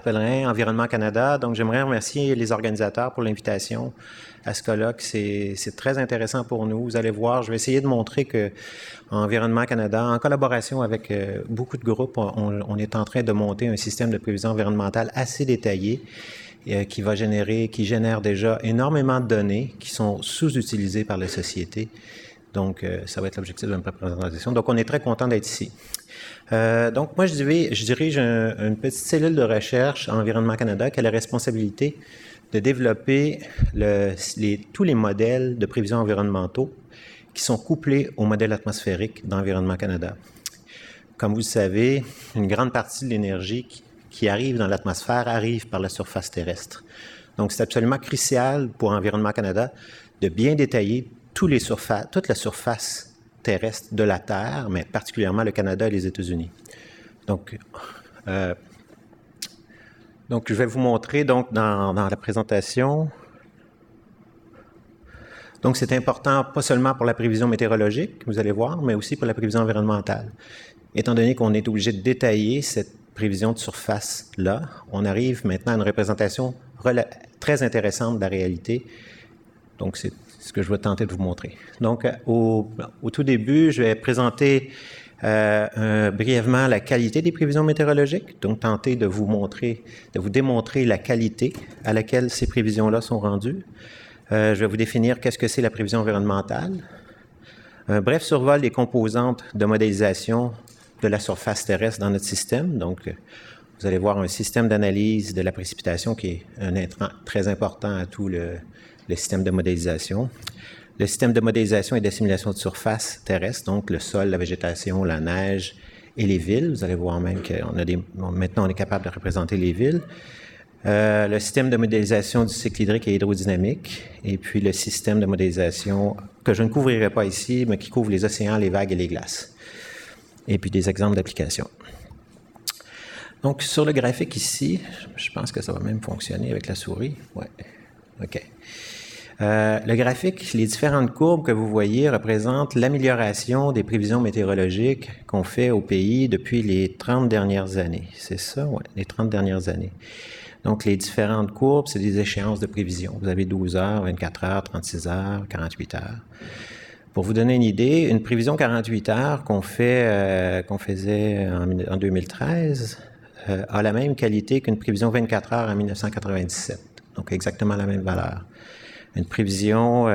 Pierre Pellerin, Environnement Canada. Donc, j'aimerais remercier les organisateurs pour l'invitation à ce colloque. C'est très intéressant pour nous. Vous allez voir, je vais essayer de montrer que Environnement Canada, en collaboration avec beaucoup de groupes, on est en train de monter un système de prévision environnementale assez détaillé qui génère déjà énormément de données qui sont sous-utilisées par la société. Donc, ça va être l'objectif de ma présentation. Donc, on est très content d'être ici. Donc, moi, je dirige une petite cellule de recherche à Environnement Canada qui a la responsabilité de développer tous les modèles de prévision environnementaux qui sont couplés au modèle atmosphérique d'Environnement Canada. Comme vous le savez, une grande partie de l'énergie qui arrive dans l'atmosphère arrive par la surface terrestre. Donc, c'est absolument crucial pour Environnement Canada de bien détailler toute la surface terrestre de la Terre, mais particulièrement le Canada et les États-Unis. Donc, je vais vous montrer dans la présentation. Donc, c'est important pas seulement pour la prévision météorologique, vous allez voir, mais aussi pour la prévision environnementale. Étant donné qu'on est obligé de détailler cette prévision de surface-là, on arrive maintenant à une représentation très intéressante de la réalité. Donc, c'est ce que je vais tenter de vous montrer. Donc, au tout début, je vais présenter brièvement la qualité des prévisions météorologiques, donc tenter de vous démontrer la qualité à laquelle ces prévisions-là sont rendues. Je vais vous définir qu'est-ce que c'est la prévision environnementale. Un bref survol des composantes de modélisation de la surface terrestre dans notre système. Donc, vous allez voir un système d'analyse de la précipitation qui est un intrant très important à tout le système de modélisation. Le système de modélisation et d'assimilation de surface terrestre, donc le sol, la végétation, la neige et les villes. Vous allez voir même maintenant on est capable de représenter les villes. Le système de modélisation du cycle hydrique et hydrodynamique, et puis le système de modélisation que je ne couvrirai pas ici, mais qui couvre les océans, les vagues et les glaces. Et puis des exemples d'applications. Donc, sur le graphique ici, je pense que ça va même fonctionner avec la souris. Ouais. OK. Le graphique, les différentes courbes que vous voyez représentent l'amélioration des prévisions météorologiques qu'on fait au pays depuis les 30 dernières années. C'est ça? Oui, les 30 dernières années. Donc, les différentes courbes, c'est des échéances de prévision. Vous avez 12 heures, 24 heures, 36 heures, 48 heures. Pour vous donner une idée, une prévision 48 heures qu'on faisait en 2013 a la même qualité qu'une prévision 24 heures en 1997. Donc, exactement la même valeur. Une prévision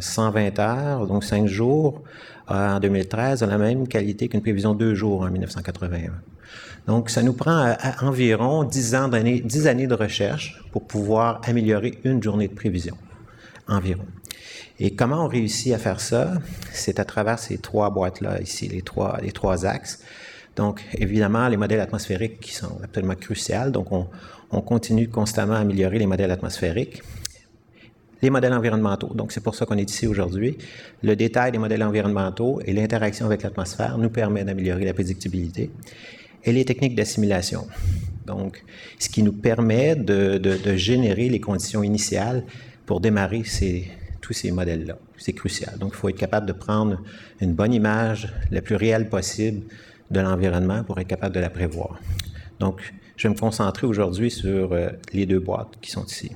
120 heures, donc 5 jours, en 2013, a la même qualité qu'une prévision 2 jours en 1981. Donc, ça nous prend environ 10 années de recherche pour pouvoir améliorer une journée de prévision, environ. Et comment on réussit à faire ça? C'est à travers ces trois boîtes-là ici, les trois axes. Donc, évidemment, les modèles atmosphériques qui sont absolument cruciaux. Donc, on continue constamment à améliorer les modèles atmosphériques. Les modèles environnementaux, donc c'est pour ça qu'on est ici aujourd'hui. Le détail des modèles environnementaux et l'interaction avec l'atmosphère nous permet d'améliorer la prédictibilité. Et les techniques d'assimilation, donc ce qui nous permet de générer les conditions initiales pour démarrer tous ces modèles-là. C'est crucial. Donc, il faut être capable de prendre une bonne image, la plus réelle possible de l'environnement pour être capable de la prévoir. Donc, je vais me concentrer aujourd'hui sur les deux boîtes qui sont ici.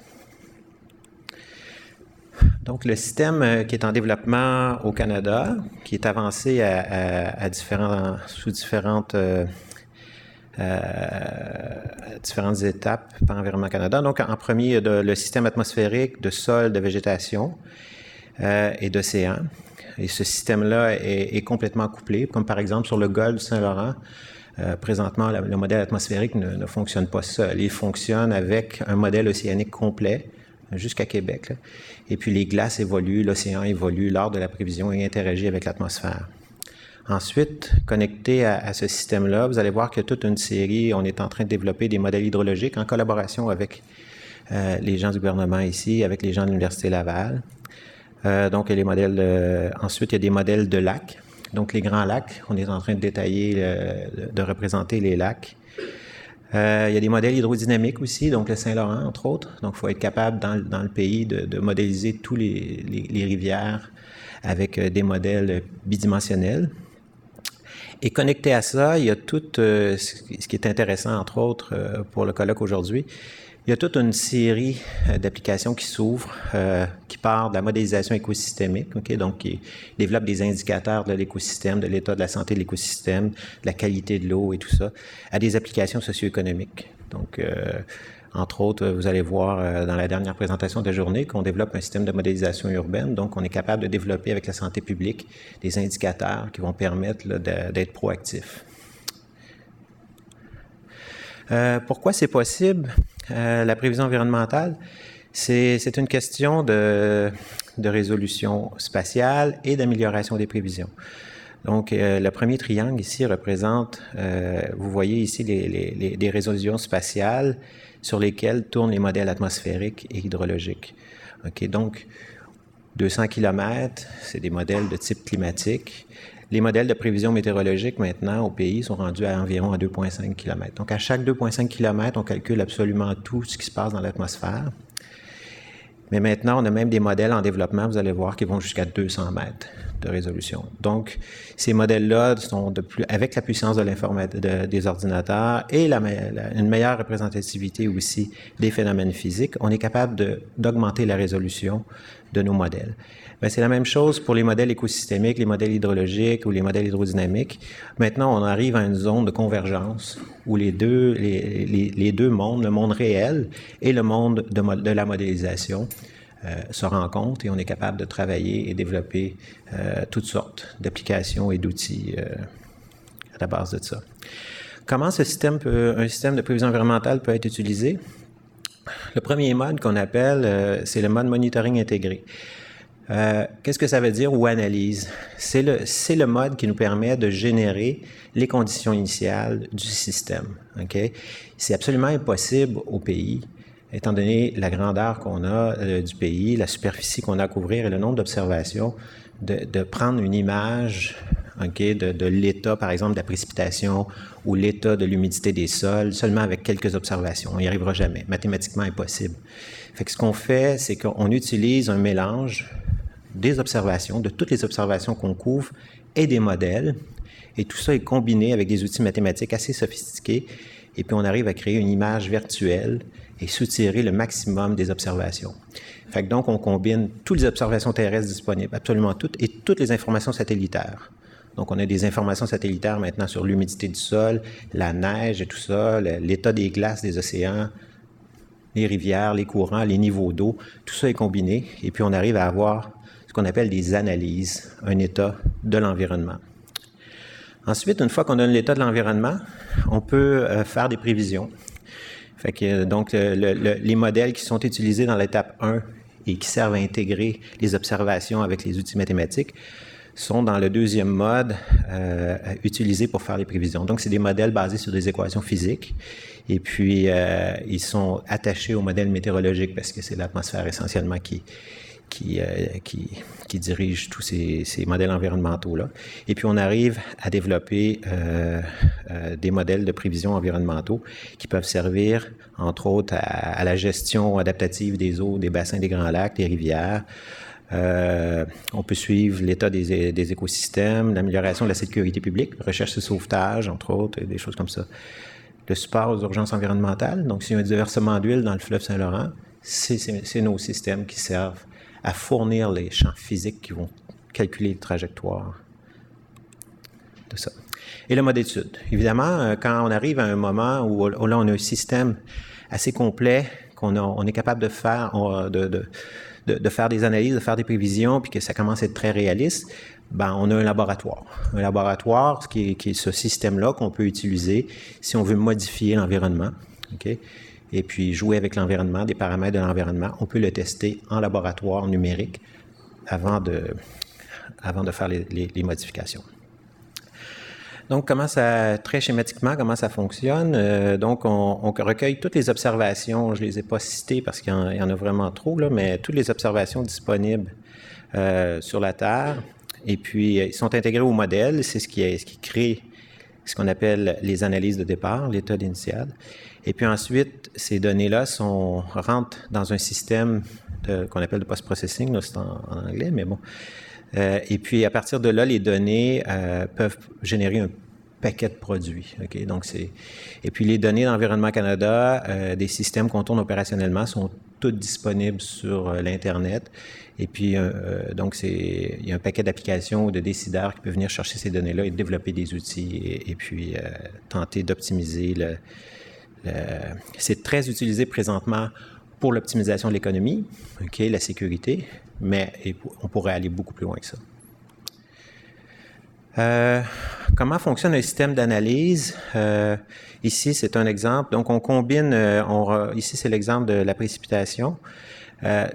Donc, le système qui est en développement au Canada, qui est avancé sous différentes étapes par Environnement Canada. Donc, en premier, il y a le système atmosphérique de sol, de végétation et d'océan. Et ce système-là est complètement couplé, comme par exemple sur le golfe du Saint-Laurent. Présentement, le modèle atmosphérique ne fonctionne pas seul. Il fonctionne avec un modèle océanique complet jusqu'à Québec. Là. Et puis, les glaces évoluent, l'océan évolue lors de la prévision et interagit avec l'atmosphère. Ensuite, connecté à ce système-là, vous allez voir qu'il y a toute une série, on est en train de développer des modèles hydrologiques en collaboration avec les gens du gouvernement ici, avec les gens de l'Université Laval. Donc, les modèles, ensuite, il y a des modèles de lacs. Donc, les grands lacs, on est en train de détailler, de représenter les lacs. Il y a des modèles hydrodynamiques aussi, donc le Saint-Laurent, entre autres. Donc, il faut être capable, dans le pays, de modéliser tous les rivières avec des modèles bidimensionnels. Et connecté à ça, il y a tout ce qui est intéressant, entre autres, pour le colloque aujourd'hui. Il y a toute une série d'applications qui s'ouvrent, qui part de la modélisation écosystémique, okay? Donc qui développe des indicateurs de l'écosystème, de l'état de la santé de l'écosystème, de la qualité de l'eau et tout ça, à des applications socio-économiques. Donc, entre autres, vous allez voir dans la dernière présentation de la journée qu'on développe un système de modélisation urbaine. Donc, on est capable de développer avec la santé publique des indicateurs qui vont permettre d'être proactifs. Pourquoi c'est possible, la prévision environnementale? C'est une question de résolution spatiale et d'amélioration des prévisions. Donc, le premier triangle ici représente, vous voyez ici des résolutions spatiales sur lesquelles tournent les modèles atmosphériques et hydrologiques. Okay, donc, 200 km, c'est des modèles de type climatique. Les modèles de prévision météorologique maintenant au pays sont rendus à environ à 2,5 km. Donc, à chaque 2,5 km, on calcule absolument tout ce qui se passe dans l'atmosphère. Mais maintenant, on a même des modèles en développement, vous allez voir, qui vont jusqu'à 200 mètres de résolution. Donc, ces modèles-là sont avec la puissance de des ordinateurs et une meilleure représentativité aussi des phénomènes physiques, on est capable d'augmenter la résolution de nos modèles. C'est la même chose pour les modèles écosystémiques, les modèles hydrologiques ou les modèles hydrodynamiques. Maintenant, on arrive à une zone de convergence où les deux mondes, le monde réel et le monde de la modélisation, se rencontrent et on est capable de travailler et développer toutes sortes d'applications et d'outils à la base de ça. Comment un système de prévision environnementale peut être utilisé? Le premier mode qu'on appelle, c'est le mode monitoring intégré. Qu'est-ce que ça veut dire ou analyse? C'est le mode qui nous permet de générer les conditions initiales du système. Okay? C'est absolument impossible au pays, étant donné la grandeur qu'on a du pays, la superficie qu'on a à couvrir et le nombre d'observations, de prendre une image de l'état, par exemple, de la précipitation ou l'état de l'humidité des sols, seulement avec quelques observations. On n'y arrivera jamais. Mathématiquement impossible. Fait que ce qu'on fait, c'est qu'on utilise un mélange des observations, de toutes les observations qu'on couvre et des modèles. Et tout ça est combiné avec des outils mathématiques assez sophistiqués. Et puis, on arrive à créer une image virtuelle et soutirer le maximum des observations. Fait que donc, on combine toutes les observations terrestres disponibles, absolument toutes, et toutes les informations satellitaires. Donc, on a des informations satellitaires maintenant sur l'humidité du sol, la neige et tout ça, l'état des glaces des océans, les rivières, les courants, les niveaux d'eau. Tout ça est combiné. Et puis, on arrive à avoir ce qu'on appelle des analyses, un état de l'environnement. Ensuite, une fois qu'on donne l'état de l'environnement, on peut faire des prévisions. Fait que, donc, les modèles qui sont utilisés dans l'étape 1 et qui servent à intégrer les observations avec les outils mathématiques sont dans le deuxième mode utilisés pour faire les prévisions. Donc, c'est des modèles basés sur des équations physiques et puis ils sont attachés au modèle météorologique parce que c'est l'atmosphère essentiellement qui dirige tous ces modèles environnementaux-là. Et puis, on arrive à développer des modèles de prévision environnementaux qui peuvent servir, entre autres, à la gestion adaptative des eaux, des bassins des Grands Lacs, des rivières. On peut suivre l'état des écosystèmes, l'amélioration de la sécurité publique, recherche et sauvetage, entre autres, et des choses comme ça. Le support aux urgences environnementales. Donc, s'il y a un déversement d'huile dans le fleuve Saint-Laurent, c'est nos systèmes qui servent à fournir les champs physiques qui vont calculer les trajectoires de ça. Et le mode étude. Évidemment, quand on arrive à un moment où là, on a un système assez complet, on est capable de faire, de faire des analyses, de faire des prévisions, puis que ça commence à être très réaliste, on a un laboratoire. Un laboratoire qui est ce système-là qu'on peut utiliser si on veut modifier l'environnement. Okay? Et puis jouer avec l'environnement, des paramètres de l'environnement. On peut le tester en laboratoire numérique avant de faire les modifications. Donc, très schématiquement, comment ça fonctionne? Donc, on recueille toutes les observations. Je ne les ai pas citées parce qu'il y en a vraiment trop, là, mais toutes les observations disponibles sur la Terre. Et puis, ils sont intégrés au modèle. C'est ce qui crée ce qu'on appelle les analyses de départ, l'état initial. Et puis ensuite, ces données-là rentrent dans un système qu'on appelle de post-processing, là, c'est en anglais, mais bon. Et puis, à partir de là, les données peuvent générer paquet de produits. Okay? Donc et puis les données d'Environnement Canada, des systèmes qu'on tourne opérationnellement sont toutes disponibles sur l'Internet. Et puis, donc, il y a un paquet d'applications ou de décideurs qui peuvent venir chercher ces données-là et développer des outils et puis tenter d'optimiser c'est très utilisé présentement pour l'optimisation de l'économie, okay, la sécurité, mais on pourrait aller beaucoup plus loin que ça. Comment fonctionne un système d'analyse? Ici, c'est un exemple. Donc, on combine, ici, c'est l'exemple de la précipitation.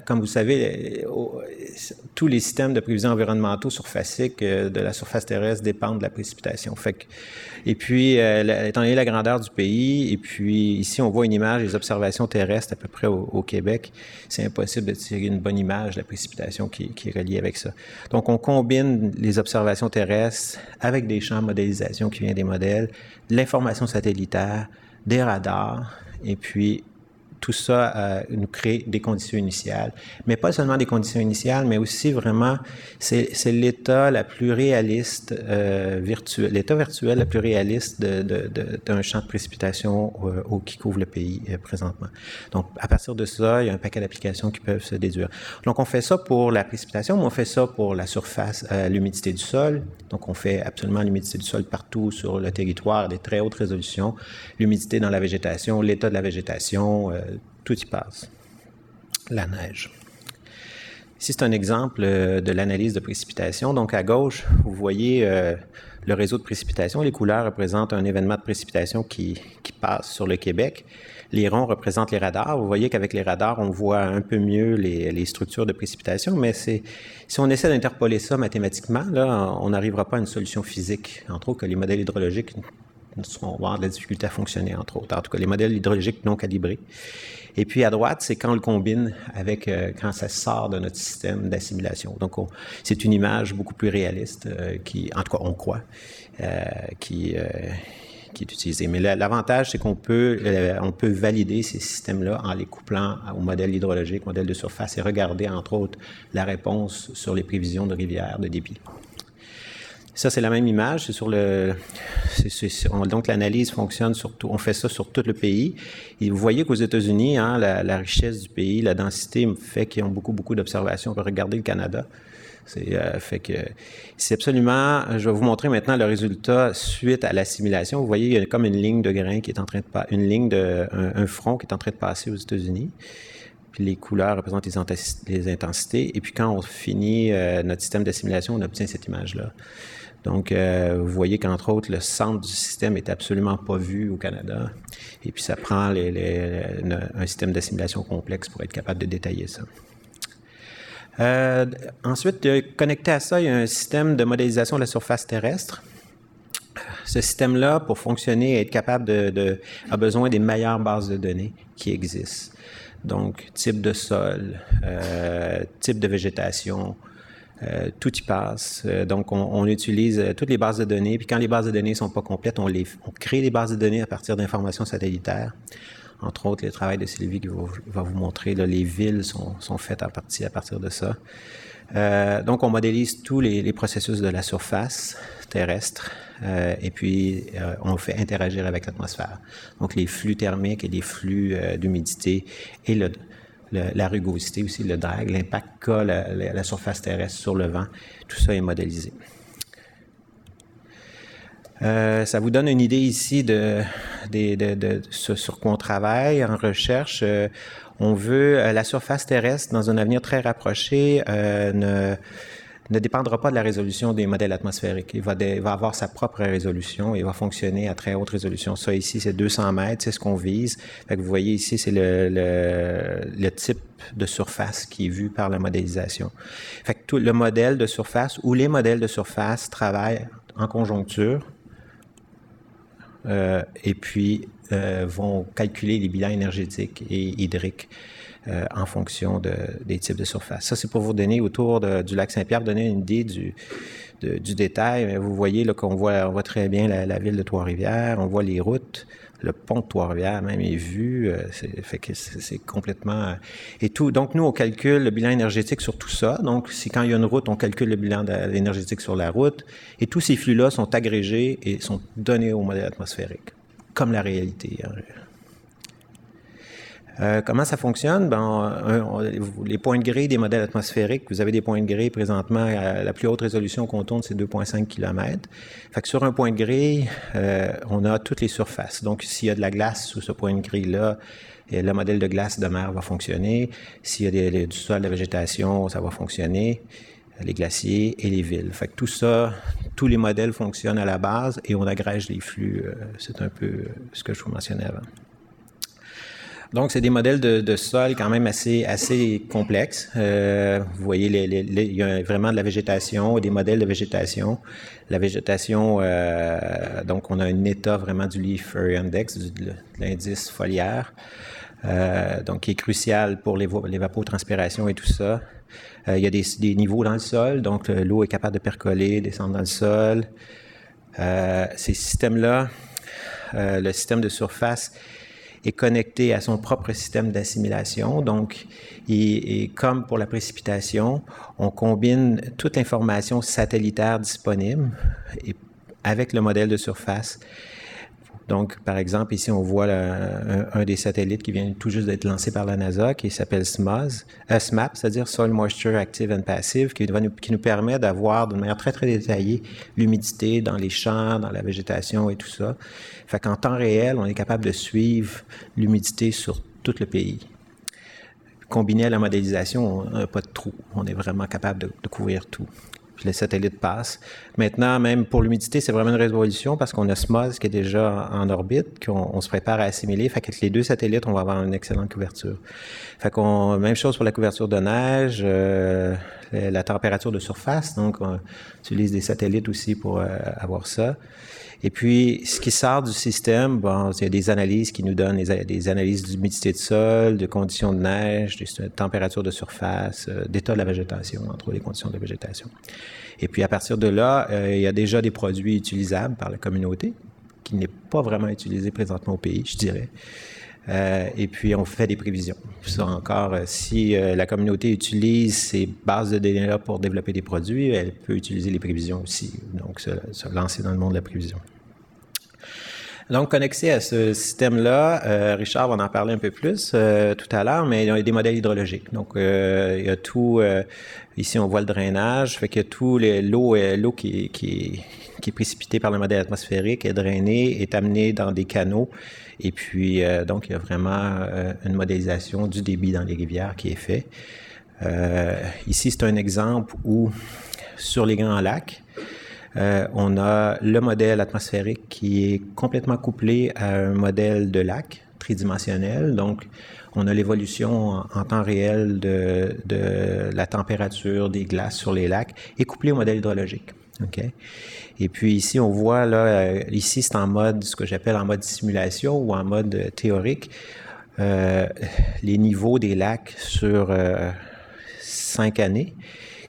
Comme vous savez, tous les systèmes de prévision environnementaux surfaciques de la surface terrestre dépendent de la précipitation. Et puis, étant donné la grandeur du pays, et puis ici, on voit une image des observations terrestres à peu près au Québec. C'est impossible de tirer une bonne image de la précipitation qui est reliée avec ça. Donc, on combine les observations terrestres avec des champs de modélisation qui viennent des modèles, l'information satellitaire, des radars, et puis tout ça nous crée des conditions initiales. Mais pas seulement des conditions initiales, mais aussi vraiment, c'est l'état la plus réaliste virtuel, l'état virtuel le plus réaliste d'un champ de précipitation qui couvre le pays présentement. Donc, à partir de ça, il y a un paquet d'applications qui peuvent se déduire. Donc, on fait ça pour la précipitation, mais on fait ça pour la surface, l'humidité du sol. Donc, on fait absolument l'humidité du sol partout sur le territoire, des très hautes résolutions. L'humidité dans la végétation, l'état de la végétation, tout y passe. La neige. Ici, c'est un exemple de l'analyse de précipitation. Donc, à gauche, vous voyez le réseau de précipitation. Les couleurs représentent un événement de précipitation qui passe sur le Québec. Les ronds représentent les radars. Vous voyez qu'avec les radars, on voit un peu mieux les structures de précipitation, mais si on essaie d'interpoler ça mathématiquement, là, on n'arrivera pas à une solution physique. Entre autres, que les modèles hydraulogiques vont avoir de la difficulté à fonctionner, entre autres. En tout cas, les modèles hydraulogiques non calibrés. Et puis à droite, c'est quand on le combine avec quand ça sort de notre système d'assimilation. Donc, c'est une image beaucoup plus réaliste en tout cas, on croit, qui est utilisée. Mais l'avantage, c'est qu'on peut valider ces systèmes-là en les couplant au modèle hydrologique, modèle de surface, et regarder, entre autres, la réponse sur les prévisions de rivières, de débit. Ça, c'est la même image. Donc, l'analyse fonctionne surtout. On fait ça sur tout le pays. Et vous voyez qu'aux États-Unis, hein, la richesse du pays, la densité fait qu'ils ont beaucoup d'observations. On peut regarder le Canada. Fait que c'est absolument. Je vais vous montrer maintenant le résultat suite à l'assimilation. Vous voyez, il y a comme une ligne de grain qui est en train de un front qui est en train de passer aux États-Unis. Puis les couleurs représentent les intensités. Et puis quand on finit notre système d'assimilation, on obtient cette image-là. Donc, vous voyez qu'entre autres, le centre du système n'est absolument pas vu au Canada. Et puis, ça prend un système d'assimilation complexe pour être capable de détailler ça. Ensuite, connecté à ça, il y a un système de modélisation de la surface terrestre. Ce système-là, pour fonctionner et être capable a besoin des meilleures bases de données qui existent. Donc, type de sol, type de végétation, tout y passe. Donc, on utilise toutes les bases de données. Puis quand les bases de données ne sont pas complètes, on crée des bases de données à partir d'informations satellitaires. Entre autres, le travail de Sylvie qui va vous montrer, là, les villes sont faites à partir de ça. Donc, on modélise tous les processus de la surface terrestre et puis on fait interagir avec l'atmosphère. Donc, les flux thermiques et les flux d'humidité et la rugosité aussi, le drag, l'impact qu'a la surface terrestre sur le vent, tout ça est modélisé. Ça vous donne une idée ici de ce sur quoi on travaille en recherche. On veut la surface terrestre dans un avenir très rapproché ne dépendra pas de la résolution des modèles atmosphériques. Il va avoir sa propre résolution et va fonctionner à très haute résolution. Ça ici, c'est 200 mètres, c'est ce qu'on vise. Fait que vous voyez ici, c'est le type de surface qui est vu par la modélisation. Fait que tout le modèle de surface ou les modèles de surface travaillent en conjoncture et puis vont calculer les bilans énergétiques et hydriques en fonction des types de surface. Ça, c'est pour vous donner autour du lac Saint-Pierre, donner une idée du détail. Vous voyez là on voit très bien la ville de Trois-Rivières, on voit les routes, le pont de Trois-Rivières même est vu, fait que c'est complètement... et tout. Donc, nous, on calcule le bilan énergétique sur tout ça. Donc, si quand il y a une route, on calcule le bilan énergétique sur la route. Et tous ces flux-là sont agrégés et sont donnés au modèle atmosphérique, comme la réalité. Comment ça fonctionne? Les points de gré des modèles atmosphériques, vous avez des points de gré présentement, la plus haute résolution qu'on tourne, c'est 2,5 km. Fait que sur un point de gré, on a toutes les surfaces. Donc, s'il y a de la glace sous ce point de gré-là, le modèle de glace de mer va fonctionner. S'il y a du sol, de la végétation, ça va fonctionner. Les glaciers et les villes. Fait que tout ça, tous les modèles fonctionnent à la base et on agrège les flux. C'est un peu ce que je vous mentionnais avant. Donc, c'est des modèles de sol quand même assez complexes. Vous voyez, il y a vraiment de la végétation et des modèles de végétation. La végétation, donc on a un état vraiment du Leaf Area Index, de l'indice foliaire, donc qui est crucial pour l'évapotranspiration et tout ça. Il y a des niveaux dans le sol, donc l'eau est capable de percoler, descendre dans le sol. Ces systèmes-là, le système de surface est connecté à son propre système d'assimilation. Donc, et comme pour la précipitation, on combine toute l'information satellitaire disponible avec le modèle de surface. Donc, par exemple, ici, on voit un des satellites qui vient tout juste d'être lancé par la NASA, qui s'appelle SMAP, c'est-à-dire Soil Moisture Active and Passive, qui nous permet d'avoir d'une manière très, très détaillée l'humidité dans les champs, dans la végétation et tout ça. Fait qu'en temps réel, on est capable de suivre l'humidité sur tout le pays. Combiné à la modélisation, on n'a pas de trou. On est vraiment capable de couvrir tout. Puis les satellites passent. Maintenant, même pour l'humidité, c'est vraiment une résolution parce qu'on a SMOS qui est déjà en orbite, qu'on se prépare à assimiler. Fait qu'avec les deux satellites, on va avoir une excellente couverture. Fait qu'on, même chose pour la couverture de neige, la température de surface. Donc, on utilise des satellites aussi pour avoir ça. Et puis, ce qui sort du système, il y a des analyses qui nous donnent des analyses d'humidité de sol, de conditions de neige, de température de surface, d'état de la végétation, entre autres les conditions de végétation. Et puis, à partir de là, il y a déjà des produits utilisables par la communauté, qui n'est pas vraiment utilisé présentement au pays, je dirais. Et puis, on fait des prévisions. Ça encore, si la communauté utilise ces bases de données-là pour développer des produits, elle peut utiliser les prévisions aussi. Donc, se lancer dans le monde de la prévision. Donc, connecté à ce système-là, Richard va en parler un peu plus tout à l'heure, mais il y a des modèles hydrologiques. Donc, il y a tout, ici on voit le drainage, fait que tout l'eau qui est précipitée par le modèle atmosphérique est drainée, est amenée dans des canaux, et puis donc il y a vraiment une modélisation du débit dans les rivières qui est fait. Ici, c'est un exemple où, sur les Grands Lacs, on a le modèle atmosphérique qui est complètement couplé à un modèle de lac tridimensionnel. Donc, on a l'évolution en temps réel de la température des glaces sur les lacs et couplé au modèle hydrologique. Okay? Et puis ici, on voit, là, ici, c'est en mode, ce que j'appelle en mode simulation ou en mode théorique, les niveaux des lacs sur 5 années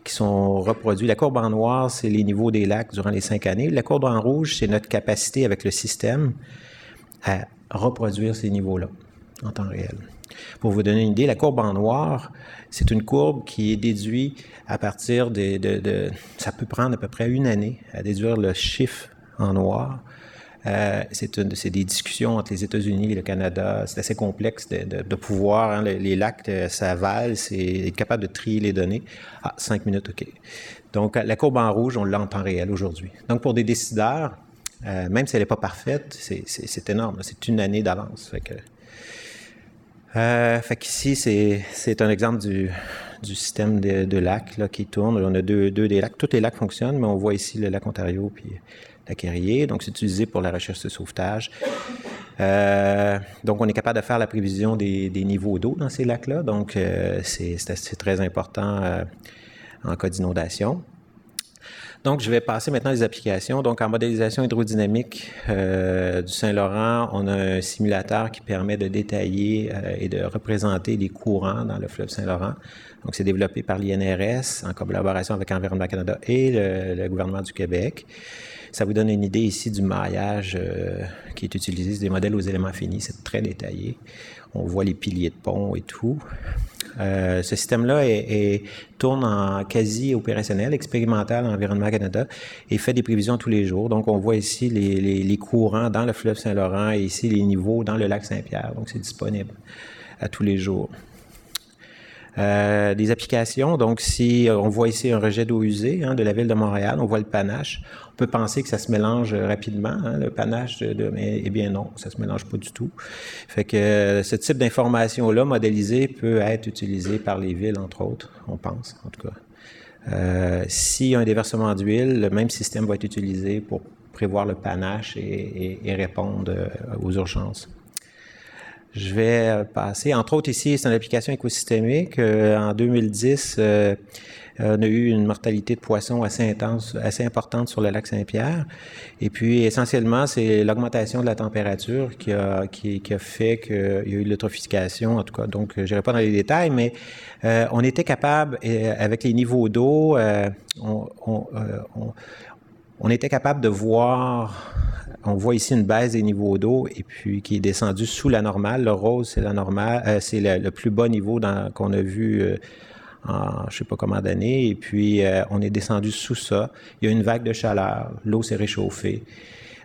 qui sont reproduits. La courbe en noir, c'est les niveaux des lacs durant les 5 années. La courbe en rouge, c'est notre capacité avec le système à reproduire ces niveaux-là en temps réel. Pour vous donner une idée, la courbe en noir, c'est une courbe qui est déduite à partir ça peut prendre à peu près 1 année à déduire le chiffre en noir. C'est des discussions entre les États-Unis et le Canada. C'est assez complexe de pouvoir, hein, les lacs, ça avale, c'est être capable de trier les données. 5 minutes, OK. Donc, la courbe en rouge, on l'a en temps réel aujourd'hui. Donc, pour des décideurs, même si elle n'est pas parfaite, c'est énorme. C'est 1 année d'avance. Fait qu'ici, c'est un exemple du système de lacs là, qui tourne. On a deux des lacs. Tous les lacs fonctionnent, mais on voit ici le lac Ontario puis lac Erie. Donc, c'est utilisé pour la recherche de sauvetage. Donc, on est capable de faire la prévision des niveaux d'eau dans ces lacs-là. Donc, c'est très important en cas d'inondation. Donc, je vais passer maintenant aux applications. Donc, en modélisation hydrodynamique du Saint-Laurent, on a un simulateur qui permet de détailler et de représenter les courants dans le fleuve Saint-Laurent. Donc, c'est développé par l'INRS en collaboration avec Environnement Canada et le gouvernement du Québec. Ça vous donne une idée ici du maillage qui est utilisé. C'est des modèles aux éléments finis. C'est très détaillé. On voit les piliers de pont et tout. Ce système-là tourne en quasi opérationnel, expérimental en Environnement Canada et fait des prévisions tous les jours. Donc, on voit ici les courants dans le fleuve Saint-Laurent et ici les niveaux dans le lac Saint-Pierre. Donc, c'est disponible à tous les jours. Des applications, donc si on voit ici un rejet d'eau usée de la ville de Montréal, on voit le panache. On peut penser que ça se mélange rapidement, le panache, mais eh bien non, ça se mélange pas du tout. Fait que ce type d'information-là modélisée peut être utilisé par les villes, entre autres, on pense, en tout cas. S'il y a un déversement d'huile, le même système va être utilisé pour prévoir le panache et répondre aux urgences. Je vais passer, entre autres ici, c'est une application écosystémique. En 2010, on a eu une mortalité de poissons assez intense, assez importante sur le lac Saint-Pierre. Et puis, essentiellement, c'est l'augmentation de la température qui a fait qu'il y a eu l'eutrophication, en tout cas. Donc, je n'irai pas dans les détails, mais on était capable, avec les niveaux d'eau, on était capable de voir, on voit ici une baisse des niveaux d'eau et puis qui est descendue sous la normale. Le rose, c'est la normale, c'est le plus bas niveau qu'on a vu en je ne sais pas combien d'années. Et puis, on est descendu sous ça. Il y a une vague de chaleur. L'eau s'est réchauffée.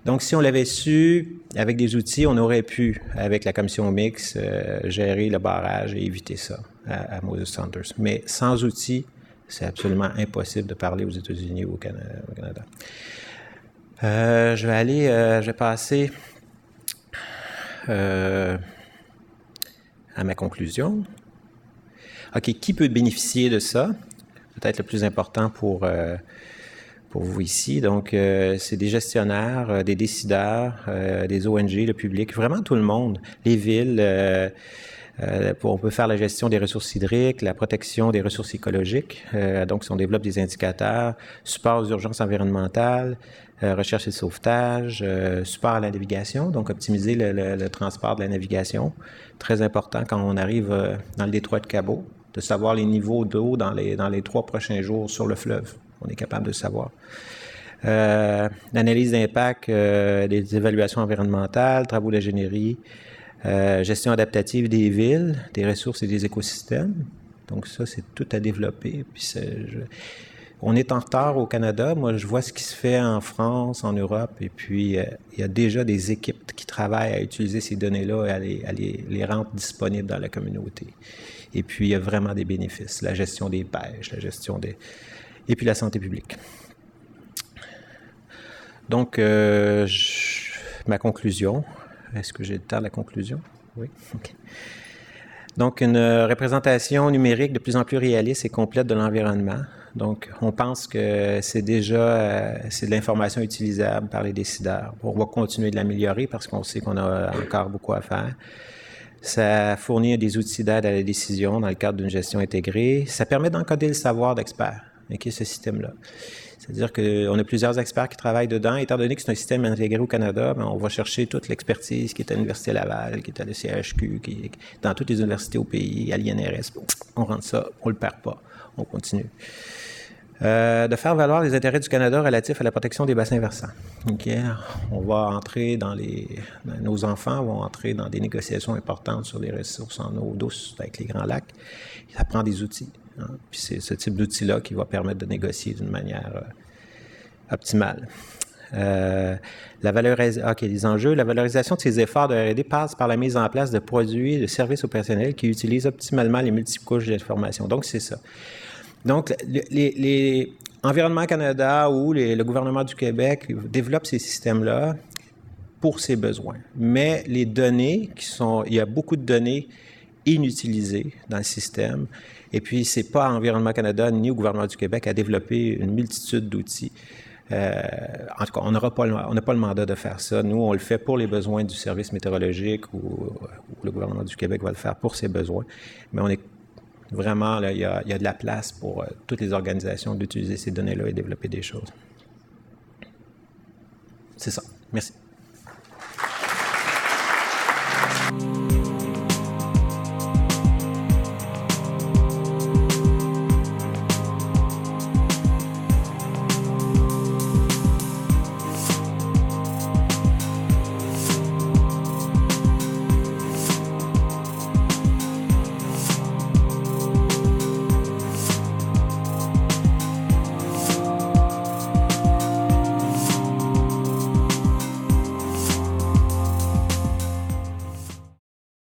Donc, si on l'avait su, avec des outils, on aurait pu, avec la commission mixte, gérer le barrage et éviter ça à Moses Saunders. Mais sans outils, c'est absolument impossible de parler aux États-Unis ou au Canada. Je vais passer à ma conclusion. OK, qui peut bénéficier de ça? Peut-être le plus important pour vous ici. Donc, c'est des gestionnaires, des décideurs, des ONG, le public, vraiment tout le monde, les villes. On peut faire la gestion des ressources hydriques, la protection des ressources écologiques. Donc, si on développe des indicateurs, support aux urgences environnementales, recherche et sauvetage, support à la navigation, donc optimiser le transport de la navigation. Très important quand on arrive dans le détroit de Cabot, de savoir les niveaux d'eau dans les 3 prochains jours sur le fleuve. On est capable de savoir. L'analyse d'impact, des évaluations environnementales, travaux d'ingénierie, gestion adaptative des villes, des ressources et des écosystèmes. Donc ça, c'est tout à développer. Puis on est en retard au Canada. Moi, je vois ce qui se fait en France, en Europe, et puis il y a déjà des équipes qui travaillent à utiliser ces données-là et à les rendre disponibles dans la communauté. Et puis, il y a vraiment des bénéfices. La gestion des pêches, la gestion des... Et puis, la santé publique. Donc, ma conclusion. Est-ce que j'ai le temps de la conclusion? Oui? OK. Donc, une représentation numérique de plus en plus réaliste et complète de l'environnement. Donc, on pense que c'est de l'information utilisable par les décideurs. On va continuer de l'améliorer parce qu'on sait qu'on a encore beaucoup à faire. Ça fournit des outils d'aide à la décision dans le cadre d'une gestion intégrée. Ça permet d'encoder le savoir d'experts, ce système-là. C'est-à-dire qu'on a plusieurs experts qui travaillent dedans. Étant donné que c'est un système intégré au Canada, on va chercher toute l'expertise qui est à l'Université Laval, qui est à la CHQ, qui est dans toutes les universités au pays, à l'INRS. On rentre ça, on ne le perd pas, on continue. De faire valoir les intérêts du Canada relatifs à la protection des bassins versants. Okay. On va entrer nos enfants vont entrer dans des négociations importantes sur les ressources en eau douce avec les Grands Lacs. Ça prend des outils. Puis c'est ce type d'outil-là qui va permettre de négocier d'une manière optimale. Les enjeux. La valorisation de ces efforts de R&D passe par la mise en place de produits et de services opérationnels qui utilisent optimalement les multiples couches d'information. Donc, c'est ça. Donc, Environnement Canada ou le gouvernement du Québec développent ces systèmes-là pour ses besoins. Mais les données il y a beaucoup de données inutilisées dans le système. Et puis, c'est pas Environnement Canada ni au gouvernement du Québec à développer une multitude d'outils. En tout cas, on n'a pas le mandat de faire ça. Nous, on le fait pour les besoins du service météorologique ou le gouvernement du Québec va le faire pour ses besoins. Mais on est vraiment, là, il y a de la place pour toutes les organisations d'utiliser ces données-là et développer des choses. C'est ça. Merci.